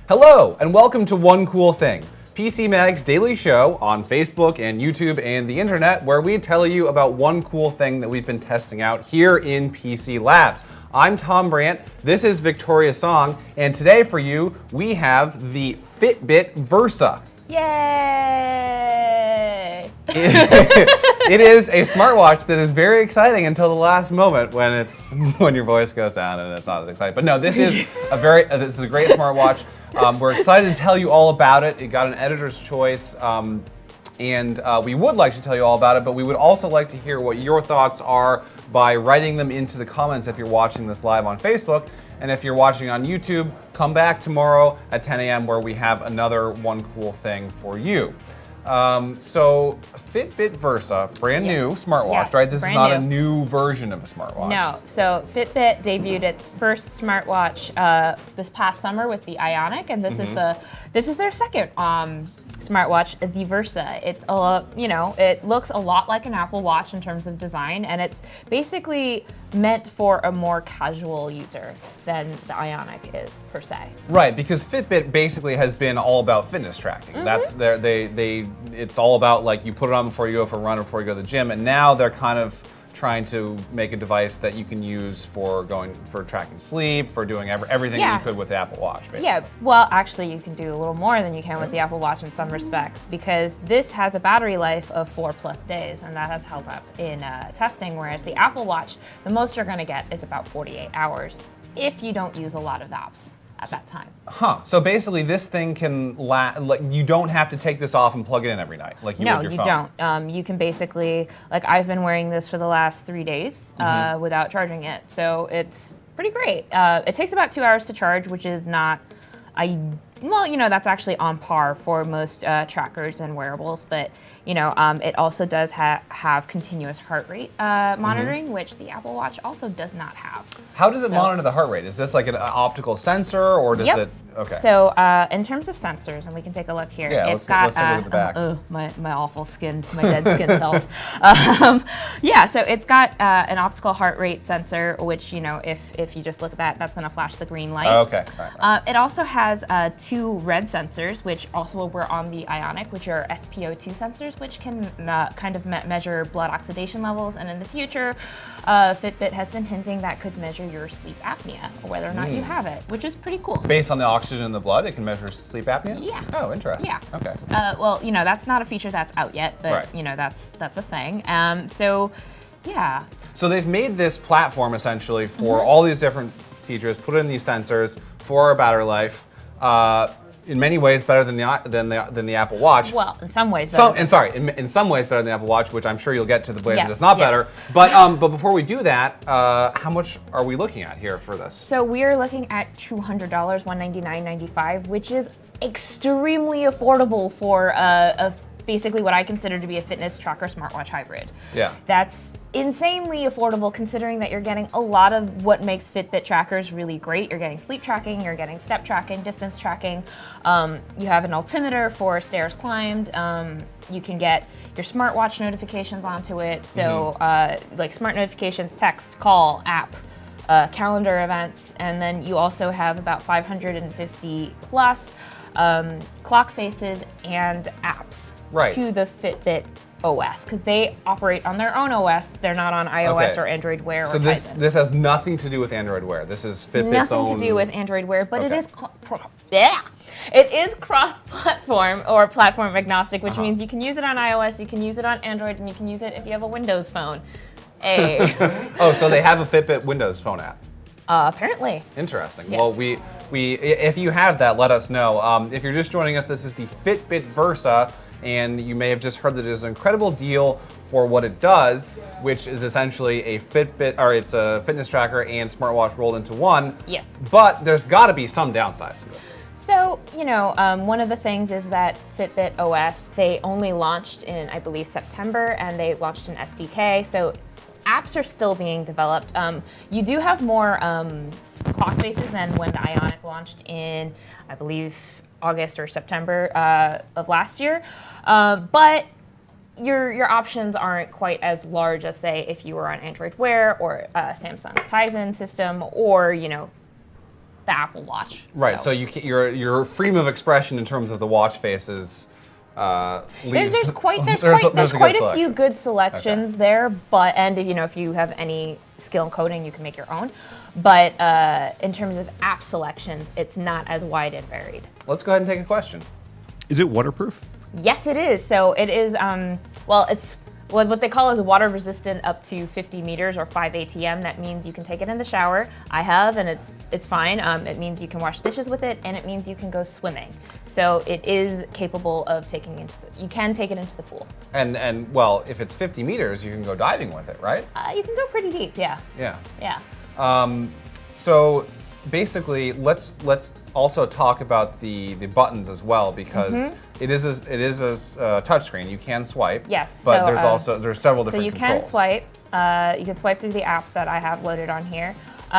Hello, and welcome to One Cool Thing, PC Mag's daily show on Facebook and YouTube and the internet, where we tell you about one cool thing that we've been testing out here in PC Labs. I'm Tom Brandt, this is Victoria Song, and today for you, we have the Fitbit Versa. Yay! It is a smartwatch that is very exciting until the last moment when your voice goes down and it's not as exciting. But no, this is a great smartwatch. We're excited to tell you all about it. It got an editor's choice, and we would like to tell you all about it, but we would also like to hear what your thoughts are by writing them into the comments if you're watching this live on Facebook. And if you're watching on YouTube, come back tomorrow at 10 a.m. where we have another one cool thing for you. So Fitbit Versa, brand new smartwatch, right? This is not a new version of a smartwatch. No, so Fitbit debuted its first smartwatch this past summer with the Ionic, and this is their second smartwatch, the Versa. It's it looks a lot like an Apple Watch in terms of design, and it's basically meant for a more casual user than the Ionic is per se. Right, because Fitbit basically has been all about fitness tracking. That's it's all about, like, you put it on before you go for a run or before you go to the gym, and now they're kind of trying to make a device that you can use for tracking sleep, for doing everything that you could with the Apple Watch, basically. Yeah, well, actually, you can do a little more than you can with the Apple Watch in some respects, because this has a battery life of 4+ days, and that has held up in testing, whereas the Apple Watch, the most you're going to get is about 48 hours if you don't use a lot of apps at that time. So basically this thing can you don't have to take this off and plug it in every night like you would your phone. No, you don't. You can basically, I've been wearing this for the last 3 days without charging it, so it's pretty great. It takes about 2 hours to charge, which is not, that's actually on par for most trackers and wearables, but it also does have continuous heart rate monitoring, which the Apple Watch also does not have. How does it monitor the heart rate? Is this like an optical sensor, or does it? Okay. So in terms of sensors, and we can take a look here. Yeah, it's got let's look at the back. My awful skin, my dead skin cells. So it's got an optical heart rate sensor, which if you just look at that, that's going to flash the green light. Okay. Right. It also has 2 red sensors, which also were on the Ionic, which are SpO2 sensors, which can kind of measure blood oxidation levels. And in the future, Fitbit has been hinting that could measure your sleep apnea, or whether or not you have it, which is pretty cool. Based on the oxygen in the blood, it can measure sleep apnea? Yeah. Oh, interesting. Yeah. Okay. That's not a feature that's out yet, but that's a thing. So they've made this platform essentially for all these different features, put in these sensors for our battery life. In many ways better than the Apple Watch. Well, in some ways. In some ways better than the Apple Watch, which I'm sure you'll get to the ways that it's not better. But before we do that, how much are we looking at here for this? So we are looking at $200, $199.95, which is extremely affordable for basically what I consider to be a fitness tracker smartwatch hybrid. Yeah. That's insanely affordable, considering that you're getting a lot of what makes Fitbit trackers really great. You're getting sleep tracking, you're getting step tracking, distance tracking. You have an altimeter for stairs climbed. You can get your smartwatch notifications onto it. So like smart notifications, text, call, app, calendar events. And then you also have about 550 plus clock faces and apps to the Fitbit OS, because they operate on their own OS. They're not on iOS or Android Wear. So this has nothing to do with Android Wear. This is Fitbit's own. Nothing to do with Android Wear, but it is cross-platform or platform agnostic, which means you can use it on iOS, you can use it on Android, and you can use it if you have a Windows phone. So they have a Fitbit Windows phone app. Apparently. Interesting. Yes. Well, we if you have that, let us know. If you're just joining us, this is the Fitbit Versa, and you may have just heard that it is an incredible deal for what it does, which is essentially a it's a fitness tracker and smartwatch rolled into one. Yes. But there's got to be some downsides to this. So, one of the things is that Fitbit OS, they only launched in, I believe, September, and they launched an SDK. So apps are still being developed. You do have more clock faces than when the Ionic launched in, I believe, August or September of last year. But your options aren't quite as large as, say, if you were on Android Wear or Samsung's Tizen system, or the Apple Watch. Right. So your freedom of expression in terms of the watch faces. There's quite a few good selections there, but if you have any skill in coding, you can make your own. But in terms of app selections, it's not as wide and varied. Let's go ahead and take a question. Is it waterproof? Yes, it is. So it is. It's what they call is water resistant up to 50 meters or 5 ATM. That means you can take it in the shower. I have, and it's fine. It means you can wash dishes with it, and it means you can go swimming. So it is capable of you can take it into the pool. And well, if it's 50 meters, you can go diving with it, right? You can go pretty deep, yeah. Yeah. Yeah. So basically, let's also talk about the buttons as well, because it is a touchscreen. You can swipe. Yes. But there's several different controls. So you controls. can swipe. You can swipe through the apps that I have loaded on here.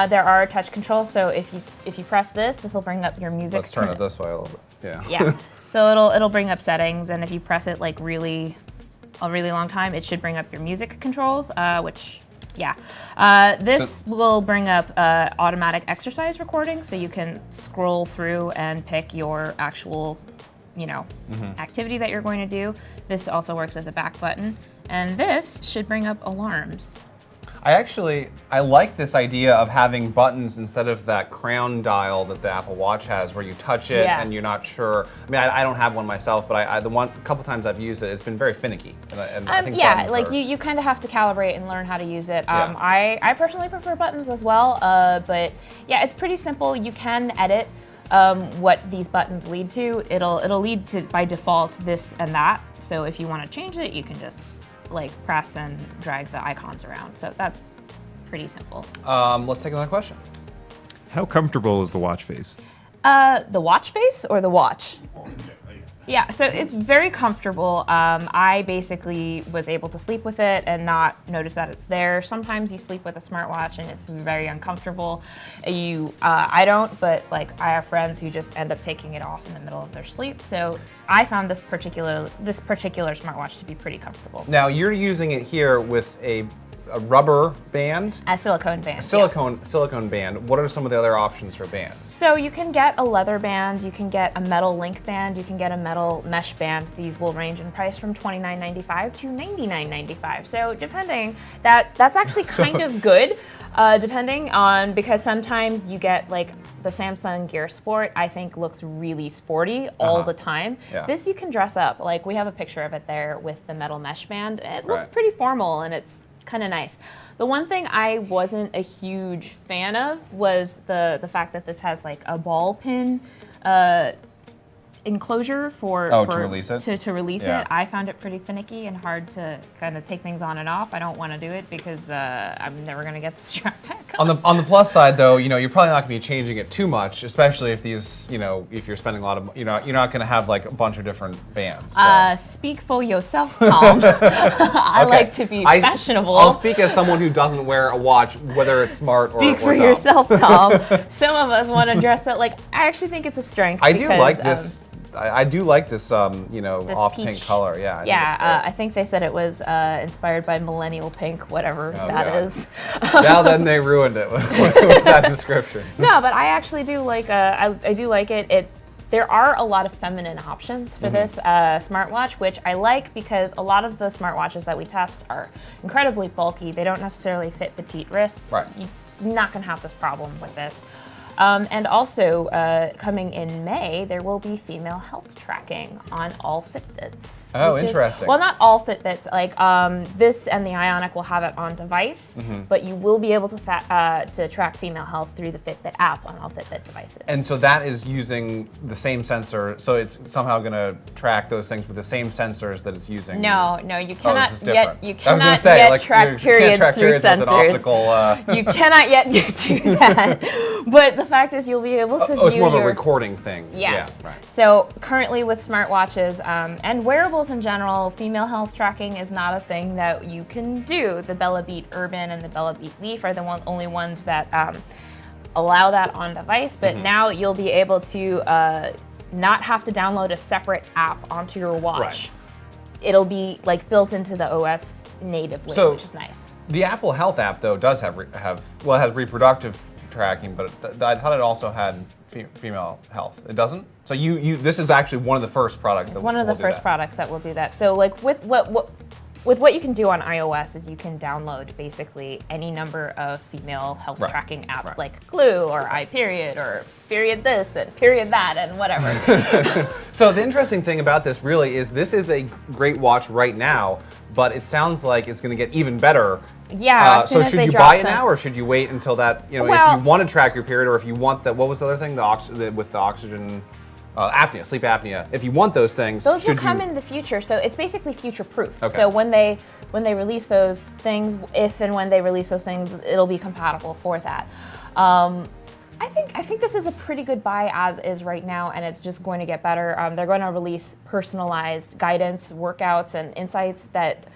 There are touch controls. So if you press this will bring up your music. Let's turn it this way a little bit. Yeah. Yeah. So it'll bring up settings, and if you press it like a really long time, it should bring up your music controls, which. Yeah. This will bring up automatic exercise recording, so you can scroll through and pick your actual, activity that you're going to do. This also works as a back button, and this should bring up alarms. I like this idea of having buttons instead of that crown dial that the Apple Watch has, where you touch it and you're not sure. I mean, I don't have one myself, but a couple times I've used it, it's been very finicky. And I think you kind of have to calibrate and learn how to use it. Yeah. I personally prefer buttons as well, but yeah, it's pretty simple. You can edit what these buttons lead to. It'll lead to, by default, this and that. So if you want to change it, you can just press and drag the icons around. So that's pretty simple. Let's take another question. How comfortable is the watch face? The watch face or the watch? Yeah, so it's very comfortable. I basically was able to sleep with it and not notice that it's there. Sometimes you sleep with a smartwatch and it's very uncomfortable. I don't, but I have friends who just end up taking it off in the middle of their sleep. So I found this particular smartwatch to be pretty comfortable. Now you're using it here with a rubber band? A silicone band. Silicone band. What are some of the other options for bands? So you can get a leather band, you can get a metal link band, you can get a metal mesh band. These will range in price from $29.95 to $99.95. So depending, that's actually kind of good, depending on, because sometimes you get the Samsung Gear Sport, I think looks really sporty all the time. Yeah. This you can dress up. We have a picture of it there with the metal mesh band. It looks pretty formal and it's kind of nice. The one thing I wasn't a huge fan of was the fact that this has a ball pin enclosure to release it. To release it. I found it pretty finicky and hard to kind of take things on and off. I don't want to do it because I'm never going to get the strap back on. On the plus side, though, you're probably not going to be changing it too much, especially if these, if you're spending a lot of, you're not going to have a bunch of different bands. So. Speak for yourself, Tom. I like to be fashionable. I'll speak as someone who doesn't wear a watch, whether it's smart or Speak for yourself, Tom. Some of us want to dress up I actually think it's a strength. I do like this. I do like this, off pink color. Yeah. I think they said it was inspired by millennial pink, whatever that is. Now then, they ruined it with that description. No, but I actually do like. I do like it. There are a lot of feminine options for this smartwatch, which I like because a lot of the smartwatches that we test are incredibly bulky. They don't necessarily fit petite wrists. Right. You're not going to have this problem with this. And also, coming in May, there will be female health tracking on all Fitbits. Oh, interesting. Well, not all Fitbits. This and the Ionic will have it on device, but you will be able to track female health through the Fitbit app on all Fitbit devices. And so that is using the same sensor, so it's somehow going to track those things with the same sensors that it's using. No, you cannot yet. You cannot yet track periods through sensors. With an optical, you cannot yet get to that. But the fact is, you'll be able to view it's more of a recording thing. Yes. Yeah, right. So currently with smartwatches and wearables in general, female health tracking is not a thing that you can do. The Bella Beat Urban and the Bella Beat Leaf are the only ones that allow that on device. But now you'll be able to not have to download a separate app onto your watch. Right. It'll be built into the OS natively, which is nice. The Apple Health app, though, does have it has reproductive tracking, but I thought it also had female health. It doesn't? So this is actually one of the first products that will do that. It's one of the first products that will do that. So like with what you can do on iOS is you can download basically any number of female health tracking apps like Glue or iPeriod or period this and period that and whatever. So the interesting thing about this really is this is a great watch right now, but it sounds like it's going to get even better. Yeah. So should you buy it now, or should you wait until that? If you want to track your period, or if you want that, what was the other thing? With the oxygen. Apnea, sleep apnea. If you want those things, those will come in the future. So it's basically future-proof. Okay. So when they release those things, if and when they release those things, it'll be compatible for that. I think this is a pretty good buy as is right now, and it's just going to get better. They're going to release personalized guidance, workouts, and insights that,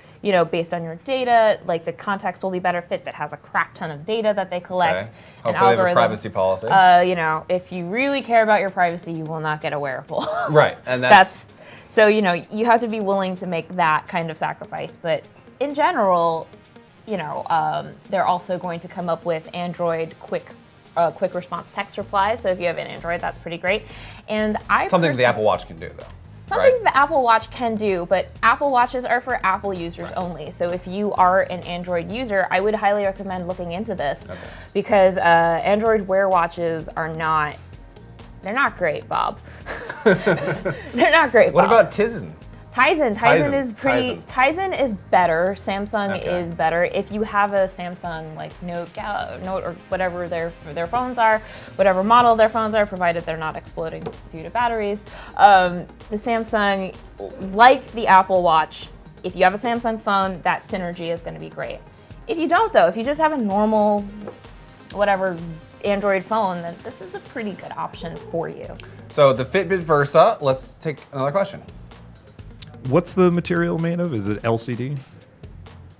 based on your data, like the context will be better. Fitbit has a crap ton of data that they collect. Okay. Hopefully they have a privacy policy. If you really care about your privacy, you will not get a wearable. Right, and that's so you have to be willing to make that kind of sacrifice. But in general, they're also going to come up with Android quick response text replies. So if you have an Android, that's pretty great. And something the Apple Watch can do, though. Something the Apple Watch can do, but Apple Watches are for Apple users only. So if you are an Android user, I would highly recommend looking into this because Android Wear watches they're not great, Bob. They're not great, Bob. What about Tizen? Tizen is better. Samsung is better. If you have a Samsung like Note or whatever their phones are, whatever model their phones are, provided they're not exploding due to batteries, the Samsung, like the Apple Watch, if you have a Samsung phone, that synergy is going to be great. If you don't, though, if you just have a normal, whatever, Android phone, then this is a pretty good option for you. So the Fitbit Versa, let's take another question. What's the material made of? Is it LCD?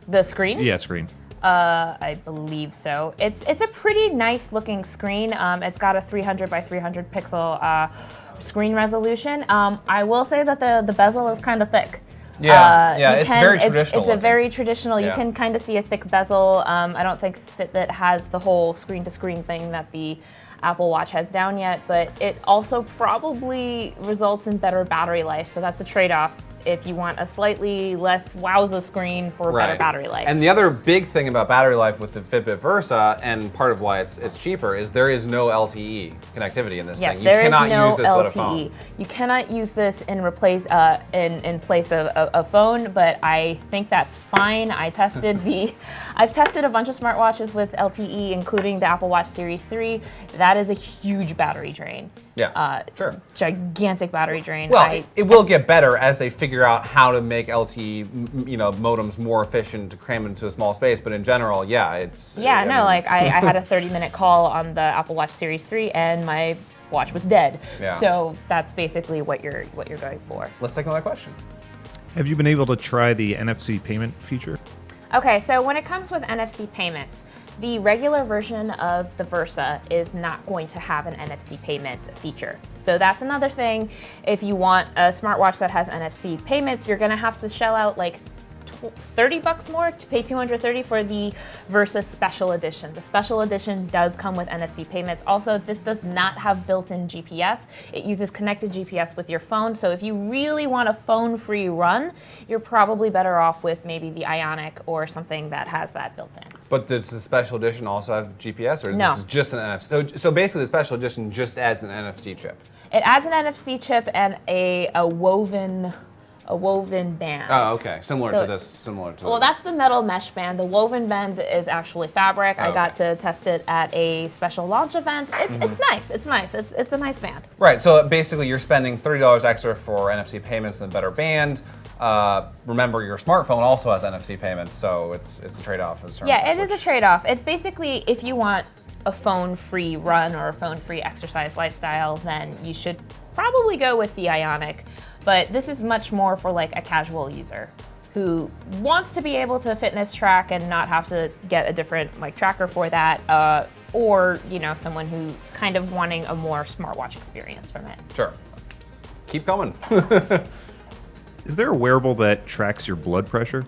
The screen? Yeah, screen. I believe so. It's a pretty nice looking screen. It's got a 300 by 300 pixel screen resolution. I will say that the bezel is kind of thick. It's very traditional. It's a very traditional. You can kind of see a thick bezel. I don't think Fitbit has the whole screen-to-screen thing that the Apple Watch has down yet, but it also probably results in better battery life. So that's a trade-off if you want a slightly less wowza screen for better battery life. And the other big thing about battery life with the Fitbit Versa, and part of why it's cheaper, is there is no LTE connectivity in this thing. You cannot use this with a phone. You cannot use this in place of a phone, but I think that's fine. I've tested a bunch of smartwatches with LTE, including the Apple Watch Series 3. That is a huge battery drain. Yeah, sure. Gigantic battery drain. Well, it will get better as they figure out how to make LTE, modems more efficient to cram into a small space. But in general, it's. I had a 30-minute call on the Apple Watch Series 3, and my watch was dead. Yeah. So that's basically what you're going for. Let's take another question. Have you been able to try the NFC payment feature? Okay, so when it comes with NFC payments, the regular version of the Versa is not going to have an NFC payment feature. So that's another thing. If you want a smartwatch that has NFC payments, you're gonna have to shell out like $30 more to pay $230 for the Versa Special Edition. The Special Edition does come with NFC payments. Also, this does not have built-in GPS. It uses connected GPS with your phone. So if you really want a phone-free run, you're probably better off with maybe the Ionic or something that has that built in. But does the Special Edition also have GPS, or is No. this just an NFC? So basically, the Special Edition just adds an NFC chip. It adds an NFC chip and a woven band. Oh, okay. Similar to this. Well, that's the metal mesh band. The woven band is actually fabric. I got to test it at a special launch event. It's nice. It's nice. It's a nice band. Right. So basically, you're spending $30 extra for NFC payments and a better band. Remember, your smartphone also has NFC payments, so it's a trade-off. Yeah, it is a trade-off. It's basically, if you want a phone-free run or a phone-free exercise lifestyle, then you should probably go with the Ionic. But this is much more for like a casual user who wants to be able to fitness track and not have to get a different tracker for that, or someone who's kind of wanting a more smartwatch experience from it. Sure. Keep coming. Is there a wearable that tracks your blood pressure?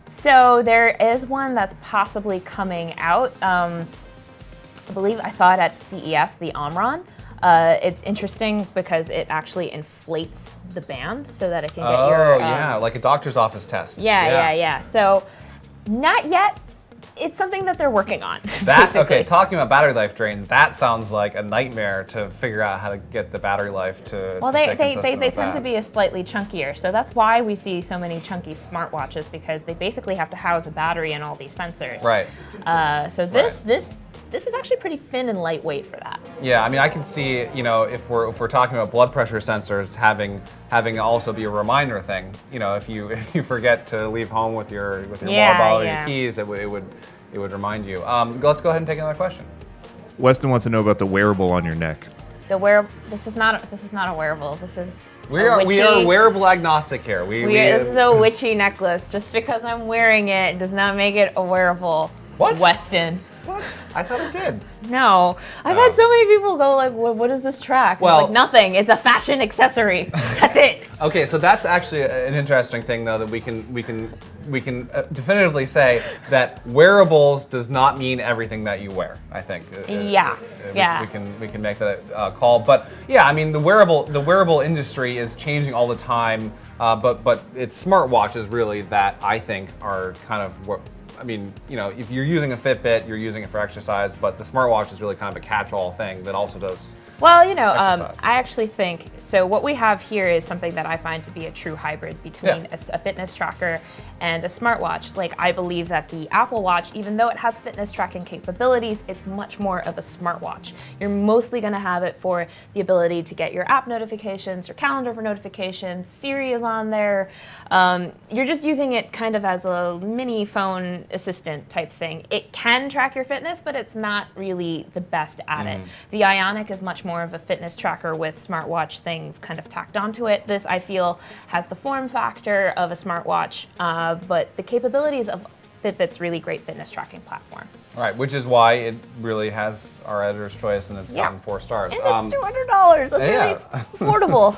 So there is one that's possibly coming out. I believe I saw it at CES, the Omron. It's interesting because it actually inflates the band so that it can get your... yeah, like a doctor's office test. Yeah. So, not yet. It's something that they're working on. Okay, talking about battery life drain, that sounds like a nightmare to figure out how to get the battery life to Well, stay they consistent with tend to that. be a slightly chunkier, so that's why we see so many chunky smartwatches, because they basically have to house a battery and all these sensors. Right. So this is actually pretty thin and lightweight for that. Yeah, I mean, I can see, if we're talking about blood pressure sensors, having also be a reminder thing. If you forget to leave home with your water bottle or your keys, it would remind you. Let's go ahead and take another question. Weston wants to know about the wearable on your neck. This is not a wearable. This is We are wearable agnostic here. This is a witchy necklace. Just because I'm wearing it does not make it a wearable. What? Weston. What? I thought it did. No. I've had so many people go like, what does this track? Well, it's like, nothing. It's a fashion accessory. That's it. Okay, so that's actually an interesting thing, though, that we can definitively say that wearables does not mean everything that you wear. I think. Yeah. We can make that call, but yeah, I mean the wearable industry is changing all the time, but it's smartwatches really that I think are kind of what. I mean, if you're using a Fitbit, you're using it for exercise, but the smartwatch is really kind of a catch-all thing that also does exercise. I actually think, so what we have here is something that I find to be a true hybrid between a fitness tracker and a smartwatch. Like, I believe that the Apple Watch, even though it has fitness tracking capabilities, it's much more of a smartwatch. You're mostly going to have it for the ability to get your app notifications, your calendar for notifications, Siri is on there. You're just using it kind of as a mini phone assistant type thing. It can track your fitness, but it's not really the best at it. The Ionic is much more of a fitness tracker with smartwatch things kind of tacked onto it. This, I feel, has the form factor of a smartwatch, but the capabilities of Fitbit's really great fitness tracking platform. All right, which is why it really has our editor's choice and it's gotten 4 stars. And it's $200. That's really affordable.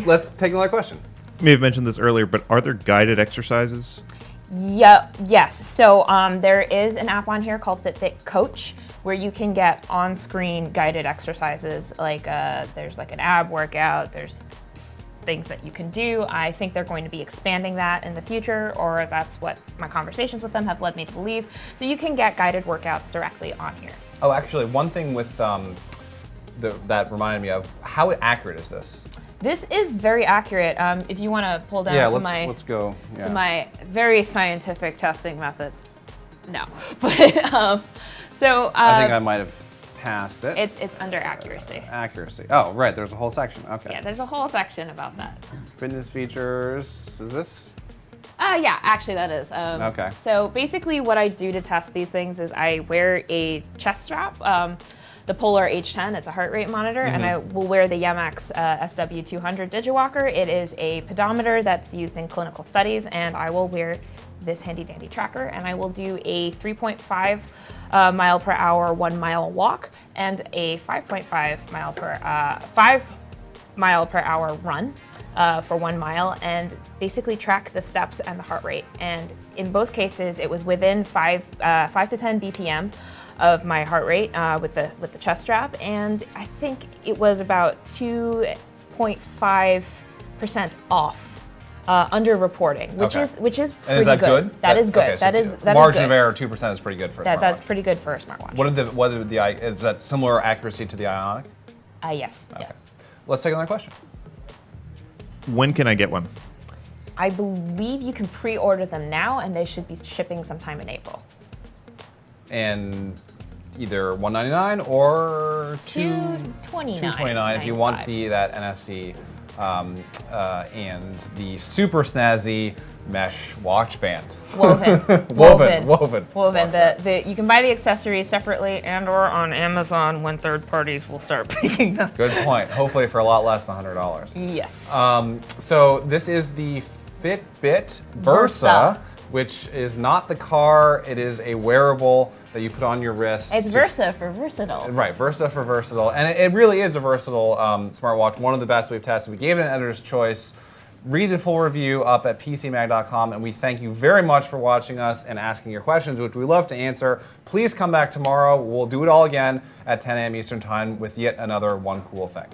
Let's take another question. You may have mentioned this earlier, but are there guided exercises? Yes. So there is an app on here called Fitbit Coach, where you can get on-screen guided exercises. Like there's like an ab workout. There's things that you can do. I think they're going to be expanding that in the future, or that's what my conversations with them have led me to believe. So you can get guided workouts directly on here. Oh, actually, one thing with that reminded me of, how accurate is this? This is very accurate. If you want to pull down let's go. Yeah. To my very scientific testing methods. No, but so I think I might have passed it. It's under accuracy. Accuracy. Oh, right. There's a whole section. Okay. Yeah, there's a whole section about that. Fitness features. Is this? Yeah, actually that is. Okay. So basically what I do to test these things is I wear a chest strap, the Polar H10, it's a heart rate monitor, and I will wear the Yemex SW200 DigiWalker. It is a pedometer that's used in clinical studies, and I will wear this handy dandy tracker, and I will do a 3.5 mile per hour 1 mile walk and a 5.5 mile per hour run for 1 mile, and basically track the steps and the heart rate. And in both cases, it was within 5 to 10 BPM of my heart rate with the chest strap, and I think it was about 2.5% off under reporting, which is pretty and is that good. That is good. Okay, that margin is of error 2% is pretty good for a smartwatch. That's pretty good for a smartwatch. Is that similar accuracy to the Ionic? Yes. Okay. Yes. Let's take another question. When can I get one? I believe you can pre-order them now, and they should be shipping sometime in April. And either $199 or $229 if you want that NFC and the super snazzy mesh watch band. Woven. You can buy the accessories separately and/or on Amazon when third parties will start picking them. Good point. Hopefully for a lot less than $100. Yes. So this is the Fitbit Versa, which is not the car. It is a wearable that you put on your wrist. It's Versa for versatile. Right, Versa for versatile. And it really is a versatile smartwatch, one of the best we've tested. We gave it an editor's choice Read the full review up at pcmag.com, and we thank you very much for watching us and asking your questions, which we love to answer. Please come back tomorrow. We'll do it all again at 10 a.m. Eastern Time with yet another one cool thing.